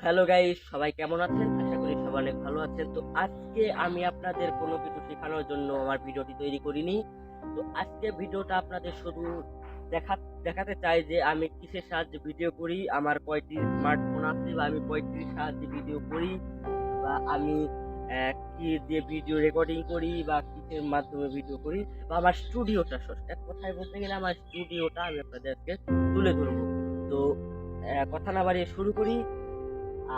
Hello guys, সবাই কেমন আছেন? আশা করি সবাই অনেক ভালো আছেন। তো আজকে আমি আপনাদের কোনো কিছু শেখানোর জন্য আমার ভিডিওটি তৈরি করিনি। তো আজকে ভিডিওটা আপনাদের শুধু দেখা দেখাতে চাই যে আমি কিসের সাহায্যে ভিডিও করি, আমার কয়টি স্মার্টফোন আছে বা আমি কয়টির সাহায্যে ভিডিও করি, বা আমি কি দিয়ে ভিডিও রেকর্ডিং করি বা কিসের মাধ্যমে ভিডিও করি, বা আমার স্টুডিওটা এক কথায় বলতে গেলে আমার স্টুডিওটা আমি আপনাদেরকে তুলে ধরবো। তো কথা না বাড়িয়ে শুরু করি।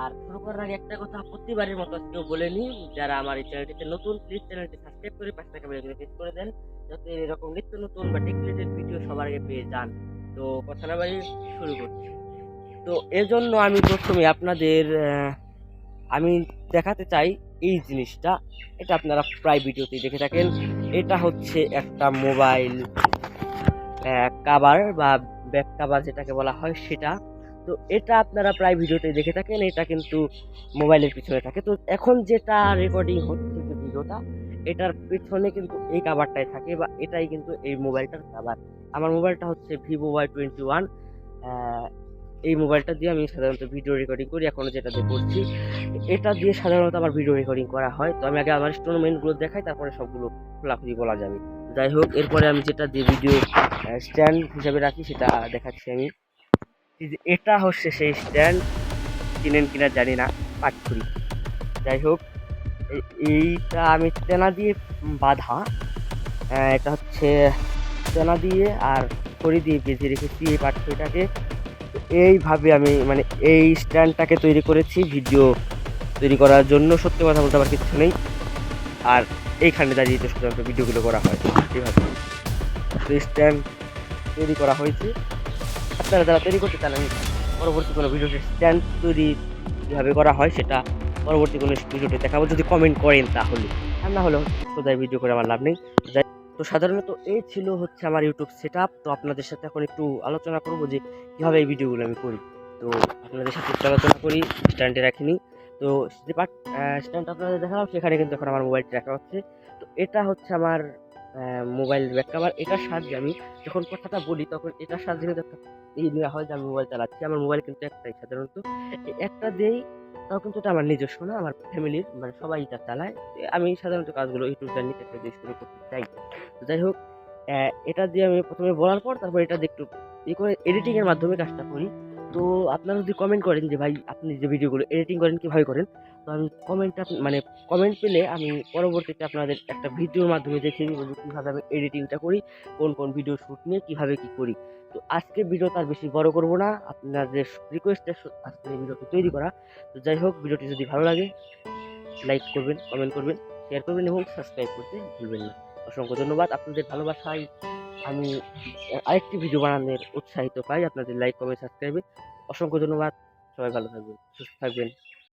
আর শুরু করার আগে একটা কথা প্রতিবারের মতো আজকেও বলে নিই, যারা আমার এই চ্যানেলটিতে নতুন প্লিজ চ্যানেলটি সাবস্ক্রাইব করে পাশে থাকা বেল আইকনে ক্লিক করে দেন, যাতে এরকম নিত্য নতুন বা টেক রিলেটেড ভিডিও সবার আগে পেয়ে যান। তো কথা না বাড়িয়ে শুরু করছি। তো এর জন্য আমি প্রথমে আপনাদের আমি দেখাতে চাই এই জিনিসটা। এটা আপনারা প্রায় ভিডিওতেই দেখে থাকেন। এটা হচ্ছে একটা মোবাইল কাভার বা ব্যাক কাভার যেটাকে বলা হয় সেটা। তো এটা আপনারা প্রায় ভিডিওতে দেখে থাকেন, এটা কিন্তু মোবাইলের পিছনে থাকে। তো এখন যেটা রেকর্ডিং হচ্ছে যে ভিডিওটা, এটার পিছনে কিন্তু এই কাভারটাই থাকে বা এটাই কিন্তু এই মোবাইলটার কাভার। আমার মোবাইলটা হচ্ছে vivo Y21। এই মোবাইলটা দিয়ে আমি সাধারণত ভিডিও রেকর্ডিং করি, এখনো যেটা দিয়ে করছি। এটা দিয়ে সাধারণত আমার ভিডিও রেকর্ডিং করা হয়। তো আমি আগে আমার ইনস্ট্রুমেন্টগুলো দেখাই, তারপরে সবগুলো খোলাখুলি বলা যাবে। যাই হোক, এরপরে আমি যেটা দিয়ে ভিডিও স্ট্যান্ড হিসাবে রাখি সেটা দেখাচ্ছি আমি। এটা হচ্ছে সেই স্ট্যান্ড, কিনেন কিনা জানি না, পাটখুরি। যাই হোক, এইটা আমি তেনা দিয়ে বাঁধা। এটা হচ্ছে তেনা দিয়ে আর খড়ি দিয়ে বেঁধে রেখেছি এই পাটখড়িটাকে। এইভাবে আমি মানে এই স্ট্যান্ডটাকে তৈরি করেছি ভিডিও তৈরি করার জন্য। সত্যি কথা বলতে আমার কিছু নেই, আর এইখানে দাঁড়িয়ে তো শুধুমাত্র ভিডিওগুলো করা হয় এইভাবে। তো স্ট্যান্ড তৈরি করা হয়েছে। আপনারা যারা তৈরি করতে চান, আমি পরবর্তী কোনো ভিডিওতে স্ট্যান্ড তৈরি কীভাবে করা হয় সেটা পরবর্তী কোনো ভিডিওতে দেখাবো, যদি কমেন্ট করেন তাহলে। আর না হলে সোজাই ভিডিও করে আমার লাভ নেই। যাই, তো সাধারণত এই ছিল হচ্ছে আমার ইউটিউব সেট আপ। তো আপনাদের সাথে এখন একটু আলোচনা করবো যে কীভাবে এই ভিডিওগুলো আমি করি। তো আপনাদের সাথে একটু আলোচনা করি। স্ট্যান্ডে রাখিনি, তো যে স্ট্যান্ড আপনাদের দেখালাম সেখানে কিন্তু এখন আমার মোবাইলটি রাখা হচ্ছে। তো এটা হচ্ছে আমার মোবাইল ব্যাক কভার। এটার সাহায্যে আমি যখন কথাটা বলি তখন এটার সাহায্যে কিন্তু একটা এই নেওয়া হয় যে আমি মোবাইল চালাচ্ছি। আমার মোবাইল কিন্তু একটাই সাধারণত, একটা দিয়েই। তাও কিন্তু এটা আমার নিজস্ব না, আমার ফ্যামিলির, মানে সবাই এটা চালায়। আমি সাধারণত কাজগুলো ইউটিউব জার্নিতে একটা দিয়ে শুরু করতে চাই। তো যাই হোক, এটা দিয়ে আমি প্রথমে বলার পর তারপর এটা দিয়ে একটু করে এডিটিং এর মাধ্যমে কাজটা করি। তো আপনারা যদি কমেন্ট করেন যে ভাই আপনি যে ভিডিওগুলো এডিটিং করেন কিভাবে করেন, তো আমি কমেন্টটা মানে কমেন্ট পেলে আমি পরবর্তীতে আপনাদের একটা ভিডিওর মাধ্যমে দেখিয়ে দিব যে কীভাবে আমি এডিটিংটা করি, কোন কোন ভিডিও শ্যুট নিয়ে কীভাবে কী করি। তো আজকে ভিডিওটা আর বেশি বড় করব না, আপনাদের রিকোয়েস্টে আজকে এই ভিডিওটি তৈরি করা। তো যাই হোক, ভিডিওটি যদি ভালো লাগে লাইক করবেন, কমেন্ট করবেন, শেয়ার করবেন এবং সাবস্ক্রাইব করতে ভুলবেন না। অসংখ্য ধন্যবাদ। আপনাদের ভালোবাসায় আমি আরেকটি ভিডিও বানানোর উৎসাহিত পাই, আপনাদের লাইক কমেন্ট সাবস্ক্রাইবে। অসংখ্য ধন্যবাদ। সবাই ভালো থাকবেন, সুস্থ থাকবেন।